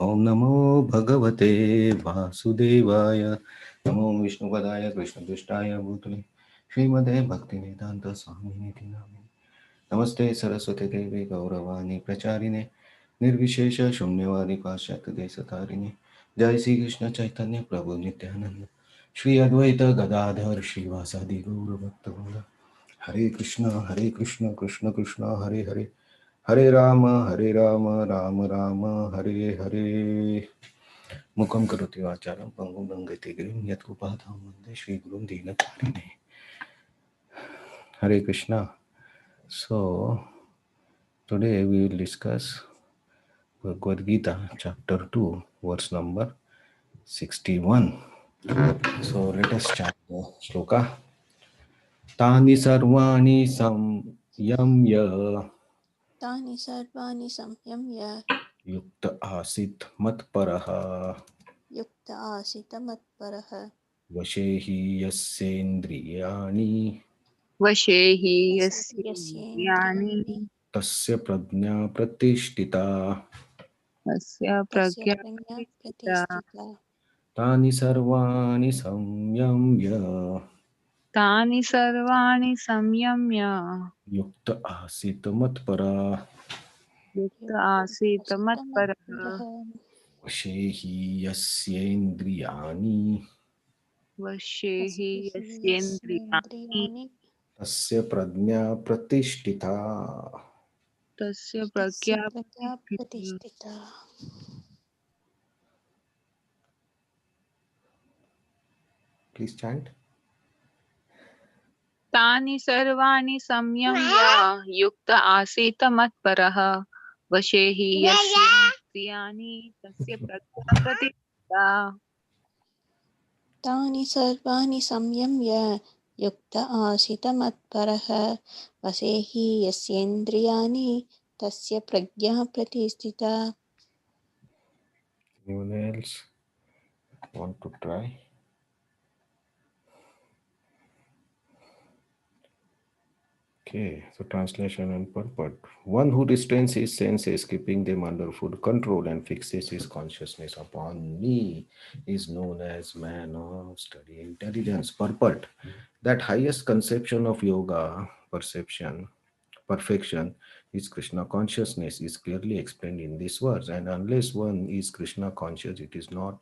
ओम नमो भगवते वासुदेवाय नमो विष्णुपदाय कृष्णपृष्ठाय भूतले श्रीमते भक्तिवेदांत स्वामिनिति नामिने नमस्ते सरस्वती देवी गौरवाणी प्रचारिणे निर्विशेष शून्यवादी पाश्चात्य देशतारिणे जय श्री कृष्ण चैतन्य प्रभु नित्यानंद श्री अद्वैत गदाधर श्रीवासादि गौर भक्तवृंद हरे कृष्ण कृष्ण कृष्ण हरे हरे हरे राम राम राम हरे हरे मुखं करोति वाचालं पंगुं लङ्घयति गिरिं यत्कृपातं वन्दे श्रीगुरुं दीनतारिणे Hare Krishna. So today we will discuss Bhagavad Gita chapter 2 verse number 61. So let us chant the shloka. Tani sarvani samyamya तानि सर्वाणि संयम्य yukta asit matparaha युक्त आसीत् मत्परः vashehi yassendriyani वशे हि यस्येन्द्रियाणि यस्येन्द्रियाणि tasya prajna pratishtita. तस्य तस्य प्रज्ञा प्रज्ञा प्रतिष्ठिता। प्रतिष्ठिता तानि सर्वाणि संयम्य तानि सर्वाणि संयम्य युक्त आसीत् मत्परा युक्त युक्त आसीत् आसीत् मत्परः। मत्परः वशे हि यस्येन्द्रियाणि वशे हि वसिभिः यस्येन्द्रियाणि यस्येन्द्रियाणि तस्य प्रज्ञा प्रतिष्ठिता. तस्य तस्य प्रज्ञा प्रज्ञा प्रतिष्ठिता। प्रतिष्ठिता। Please chant. तानि सर्वाणि संयम्य युक्त आसीत् मत्परः। वशे हि यस्येन्द्रियाणि तस्य प्रज्ञा प्रतिष्ठिता। तानि सर्वाणि संयम्य युक्त आसीत् मत्परः वशे हि यस्येन्द्रियाणि तस्य प्रज्ञा प्रतिष्ठिता। Anyone else want to try? Okay, so translation and purport. One who restrains his senses, keeping them under full control, and fixes his consciousness upon me is known as man of steady intelligence. Purport. That highest conception of yoga, perception, perfection, is Krishna consciousness, is clearly explained in these words. And unless one is Krishna conscious, it is not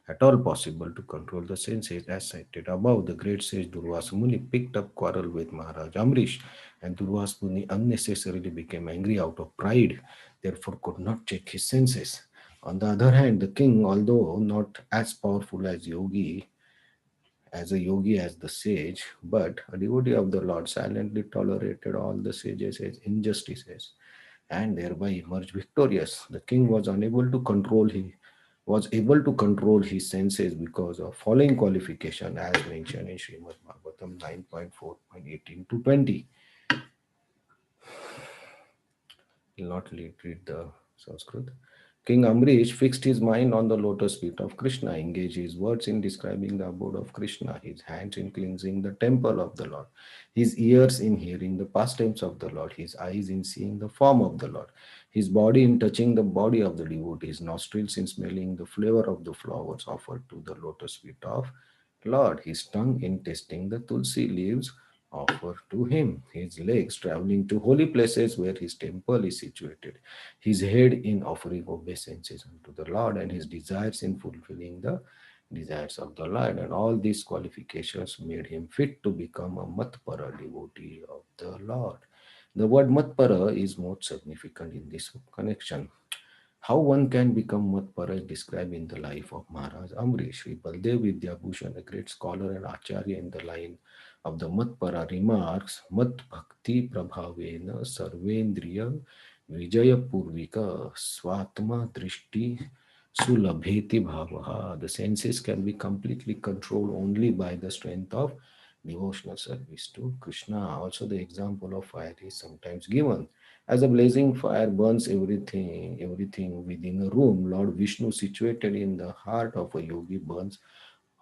at all possible to control the senses. As cited above, the great sage Durvasa Muni picked up quarrel with Maharaj Amrish, and Durvasa Muni unnecessarily became angry out of pride, therefore could not check his senses. On the other hand, the king, although not as powerful as a yogi, as the sage, but a devotee of the Lord, silently tolerated all the sages' injustices and thereby emerged victorious. The king was able to control his senses because of following qualification as mentioned in Srimad Bhagavatam 9.4.18 to 20. Will not read the Sanskrit. King Amrish fixed his mind on the lotus feet of Krishna, engaged his words in describing the abode of Krishna, his hands in cleansing the temple of the Lord, his ears in hearing the pastimes of the Lord, his eyes in seeing the form of the Lord, his body in touching the body of the devotee, his nostrils in smelling the flavor of the flowers offered to the lotus feet of Lord, his tongue in tasting the tulsi leaves offer to him, his legs traveling to holy places where his temple is situated, his head in offering obeisances unto the Lord, and his desires in fulfilling the desires of the Lord. And all these qualifications made him fit to become a Matpara devotee of the Lord. The word Matpara is most significant in this connection. How one can become Matpara is described in the life of Maharaj Amrish. Sri Baldev Vidyabhushan, a great scholar and acharya in the line of the Matpara, remarks, Mat Bhakti Prabhavena Sarvendriya Vijaya Purvika Swatma Drishti Sulabheti Bhavaha. The senses can be completely controlled only by the strength of devotional service to Krishna. Also, the example of fire is sometimes given. As a blazing fire burns everything within a room, Lord Vishnu, situated in the heart of a yogi, burns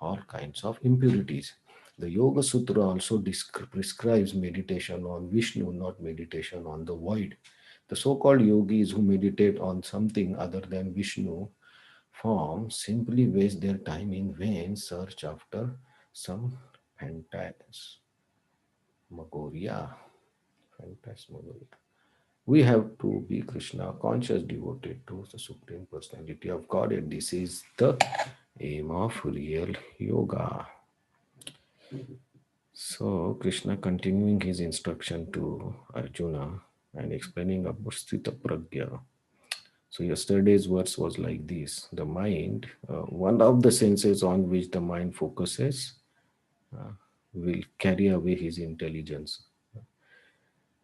all kinds of impurities. The Yoga Sutra also prescribes meditation on Vishnu, not meditation on the void. The so called yogis who meditate on something other than Vishnu form simply waste their time in vain search after some phantasmagoria. Phantasmagoria. We have to be Krishna conscious, devoted to the Supreme Personality of God, and this is the aim of real yoga. So, Krishna continuing his instruction to Arjuna and explaining about Sthita Pragya. So, yesterday's verse was like this: the mind, one of the senses on which the mind focuses, uh, will carry away his intelligence.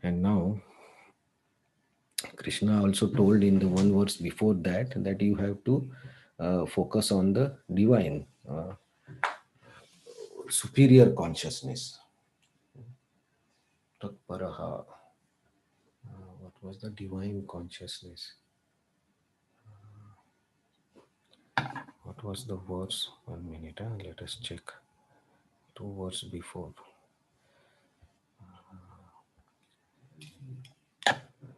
And now, Krishna also told in the one verse before that you have to focus on the divine, superior consciousness. Tatparaha. What was the divine consciousness? What was the verse? 1 minute. Let us check. Two verse before.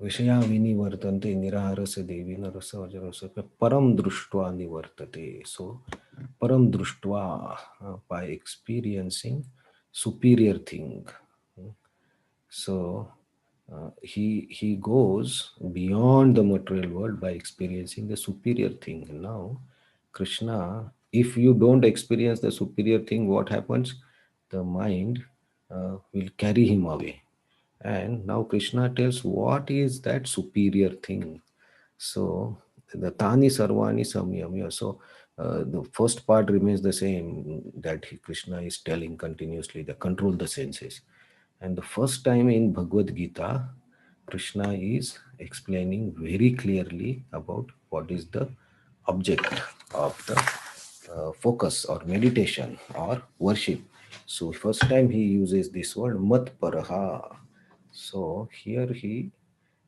विषया विनिवर्तन्ते निराहारस्य देवी नरस्य वज्रस्य param društva nivartate. So param društva, by experiencing superior thing. So he goes beyond the material world by experiencing the superior thing. Now, Krishna, if you don't experience the superior thing, what happens? The mind will carry him away. And now Krishna tells what is that superior thing. So the Tani Sarvani Samyamya. So the first part remains the same, that Krishna is telling continuously, the control the senses. And the first time in Bhagavad Gita, Krishna is explaining very clearly about what is the object of the focus or meditation or worship. So first time he uses this word mat paraha. So here he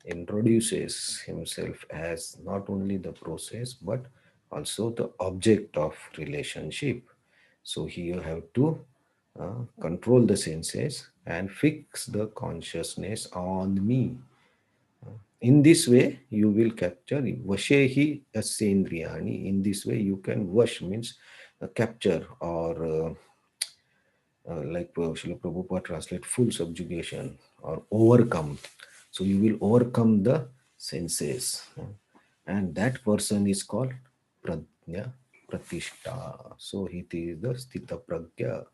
introduces himself as not only the process but also the object of relationship. So here you have to control the senses and fix the consciousness on me. In this way, you will capture vashehi asendriyani. In this way, you can wash means capture or like Srila Prabhupada translate full subjugation or overcome. So you will overcome the senses. And that person is called Prajna Pratishta. So he is the Sthita Pragya,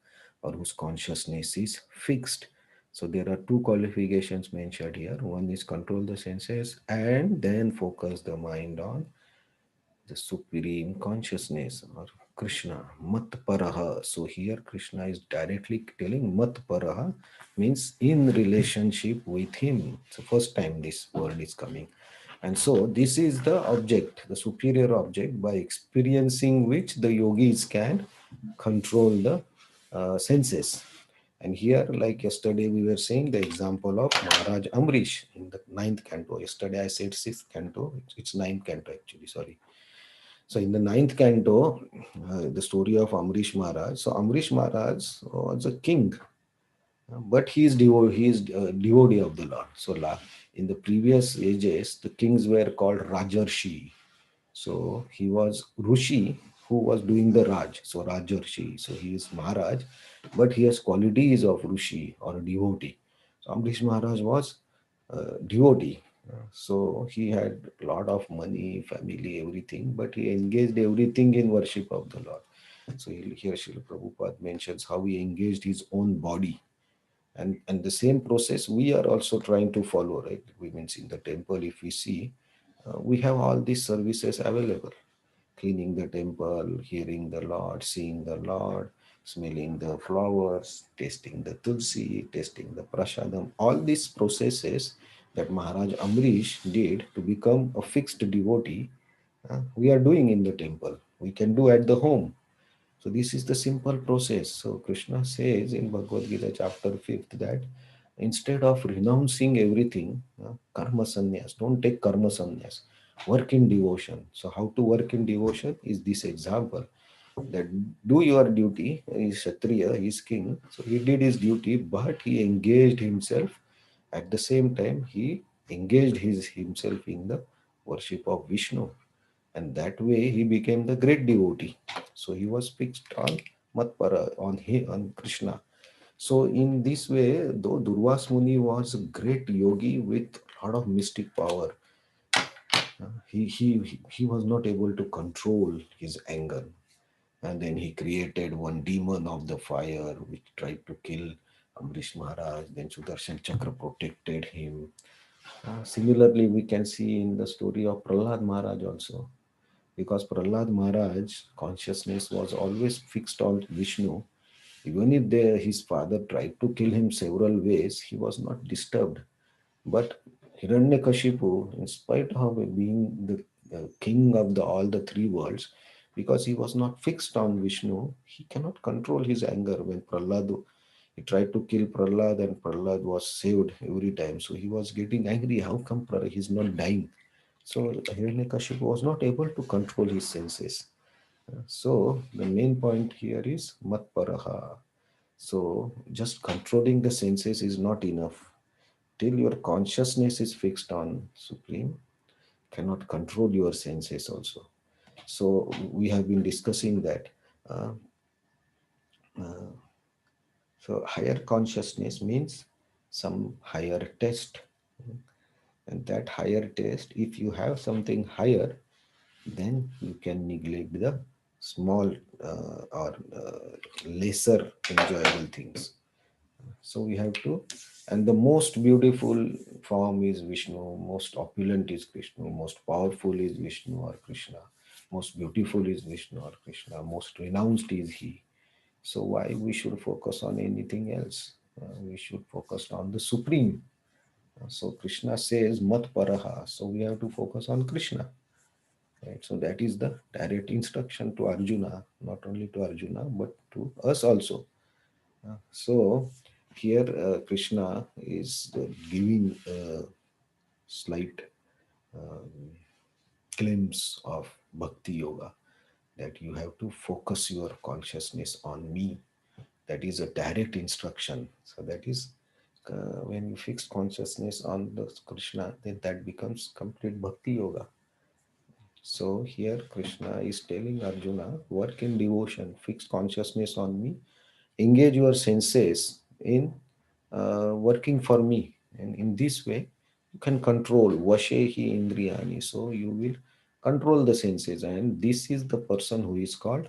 or whose consciousness is fixed. So there are two qualifications mentioned here. One is control the senses and then focus the mind on the supreme consciousness or Krishna, Mat Paraha. So here Krishna is directly telling Mat Paraha means in relationship with him. It's the first time this word is coming. And so this is the object, the superior object, by experiencing which the yogis can control the senses. And here, like yesterday, we were saying the example of Maharaj Amrish in the ninth canto. Yesterday I said sixth canto, it's ninth canto actually, sorry. So in the ninth canto, the story of Amrish Maharaj. So Amrish Maharaj was a king, but he is devotee of the Lord. So in the previous ages, the kings were called Rajarshi. So he was Rushi who was doing the Raj. So Rajarshi. So he is Maharaj, but he has qualities of Rushi or a devotee. So Amrish Maharaj was devotee. So he had a lot of money, family, everything, but he engaged everything in worship of the Lord. So here Srila Prabhupada mentions how he engaged his own body. And the same process we are also trying to follow, right? We means in the temple, if we see, we have all these services available: cleaning the temple, hearing the Lord, seeing the Lord, smelling the flowers, tasting the tulsi, tasting the prasadam. All these processes that Maharaj Amrish did to become a fixed devotee, we are doing in the temple. We can do at the home. So this is the simple process. So Krishna says in Bhagavad Gita chapter 5th that instead of renouncing everything, karma sannyas, don't take karma sannyas, work in devotion. So how to work in devotion is this example, that do your duty. He is Kshatriya, he is king. So he did his duty, but he engaged himself. At the same time, he engaged himself in the worship of Vishnu. and that way he became the great devotee. So he was fixed on Matpara, on Krishna. So in this way, though Durvas Muni was a great yogi with a lot of mystic power, he was not able to control his anger. And then he created one demon of the fire which tried to kill Amrish Maharaj. Then Sudarshan Chakra protected him. Similarly, we can see in the story of Prahlad Maharaj also, because Prahlad Maharaj consciousness was always fixed on Vishnu. Even if his father tried to kill him several ways, he was not disturbed. But Hiranyakashipu, in spite of being the king of all the three worlds, because he was not fixed on Vishnu, he cannot control his anger. When Prahlad, he tried to kill Prahlad, and Prahlad was saved every time. So he was getting angry. How come he's not dying? So Hiranyakashipu was not able to control his senses. So the main point here is Matparaha. So just controlling the senses is not enough. Till your consciousness is fixed on Supreme, cannot control your senses also. So we have been discussing that. Uh, uh, so higher consciousness means some higher test, and that higher test, if you have something higher, then you can neglect the small or lesser enjoyable things. So we have to, and the most beautiful form is Vishnu, most opulent is Krishna, most powerful is Vishnu or Krishna, most beautiful is Vishnu or Krishna, most renounced is he. So why we should focus on anything else? We should focus on the supreme. So Krishna says mat paraha, so we have to focus on Krishna, right? So that is the direct instruction to Arjuna, not only to Arjuna but to us also. So here Krishna is giving a slight um, glimpse of Bhakti Yoga, that you have to focus your consciousness on me. That is a direct instruction. So that is when you fix consciousness on the Krishna, then that becomes complete Bhakti Yoga. So here Krishna is telling Arjuna, work in devotion, fix consciousness on me, engage your senses in working for me, and in this way you can control vashehi indriyani, so you will control the senses, and this is the person who is called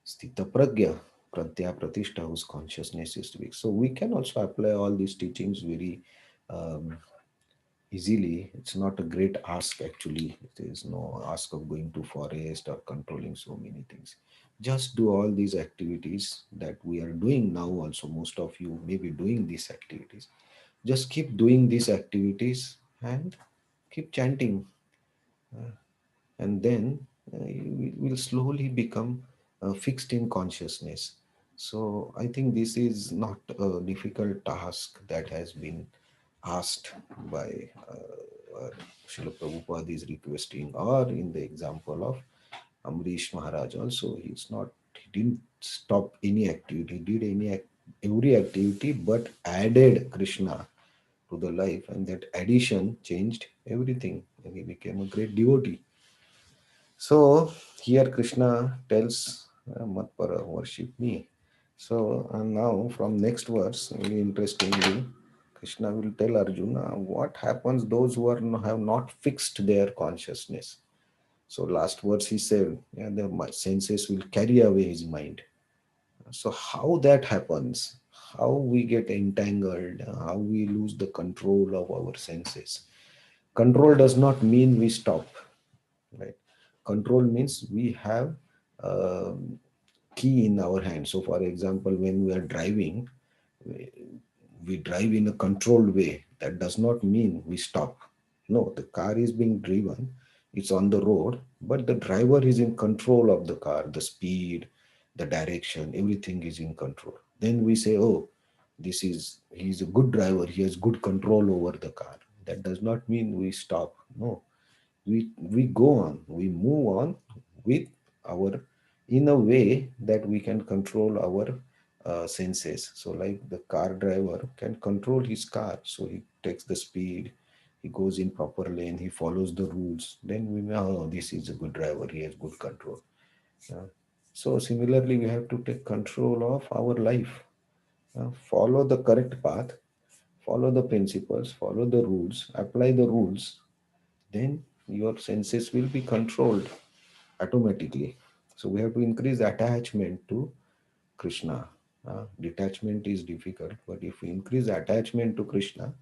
sthita pragya, pradya pratishtha, whose consciousness is weak. So we can also apply all these teachings very um, easily. It's not a great ask actually. There is no ask of going to forest or controlling so many things. Just do all these activities that we are doing now. Also, most of you may be doing these activities. Just keep doing these activities and keep chanting, and then you will slowly become fixed in consciousness. So I think this is not a difficult task that has been asked by Srila Prabhupada is requesting, or in the example of Amrish Maharaj also, he didn't stop any activity, he did every activity, but added Krishna to the life, and that addition changed everything, and he became a great devotee. So here Krishna tells Matpara, worship me. So and now from next verse, very interestingly, Krishna will tell Arjuna what happens those who have not fixed their consciousness. So last verse he said, yeah, the senses will carry away his mind. So how that happens, how we get entangled, how we lose the control of our senses. Control does not mean we stop, right? Control means we have a key in our hand. So for example, when we are driving, we, we drive in a controlled way. That does not mean we stop. No, the car is being driven, it's on the road, but the driver is in control of the car, the speed, the direction, everything is in control. Then we say, oh, he's a good driver, he has good control over the car. That does not mean we stop. No, we go on, we move on with our, in a way that we can control our senses. So like the car driver can control his car, so he takes the speed, he goes in proper lane, he follows the rules, then we know, oh, this is a good driver, he has good control. Uh, so similarly, we have to take control of our life. Follow the correct path, follow the principles, follow the rules, apply the rules, then your senses will be controlled automatically. So we have to increase attachment to Krishna. Detachment is difficult, but if we increase attachment to Krishna,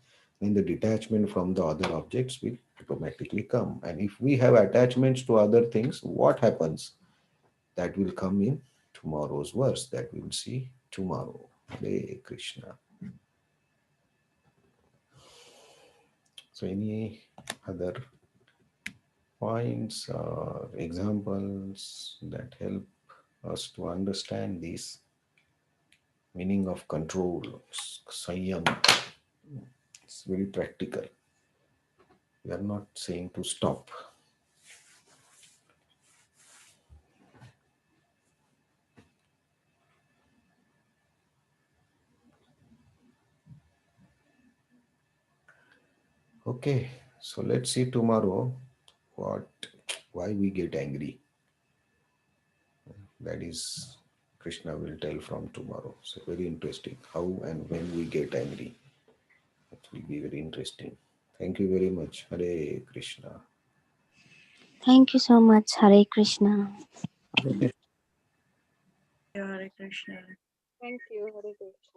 then the detachment from the other objects will automatically come. And if we have attachments to other things, what happens? That will come in tomorrow's verse that we will see tomorrow. Hare Krishna. So, any other points or examples that help us to understand this meaning of control, Sanyam? It's very practical. We are not saying to stop. Okay, so let's see tomorrow what why we get angry. That is Krishna will tell from tomorrow. So very interesting. How and when we get angry. It will be very interesting. Thank you very much. Hare Krishna. Thank you so much. Hare Krishna. Okay. Hare Krishna. Thank you. Hare Krishna.